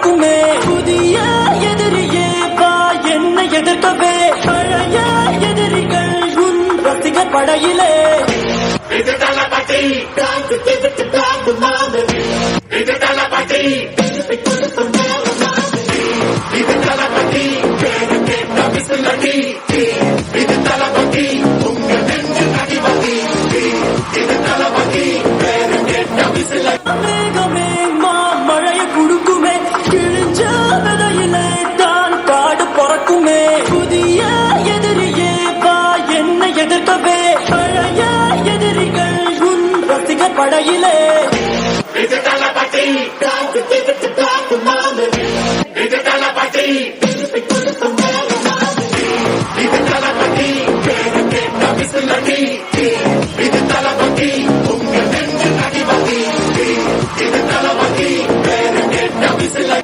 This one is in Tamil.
பறக்குமே. புதிய எதிரியே வா என்னை எதிர்க்கவே, பழைய எதிரிகள் உன் ரசிகர் படையிலே. இது தளபதி, இது தளபதி, இது தளபதி, பேரு கேட்ட விசிலடி, இது தளபதி, உங்க நெஞ்சு அதிபதி, இது தளபதி, பேரு கேட்ட விசிலடி. மேகமே மழைய குடுக்குமே, கிழிஞ்ச விதையிலே தான் காடு பறக்குமே. புதிய எதிரியே வா என்னை எதிர்க்கவே, பழைய எதிரிகள் உன் ரசிகர் படையிலே. இது தளபதி.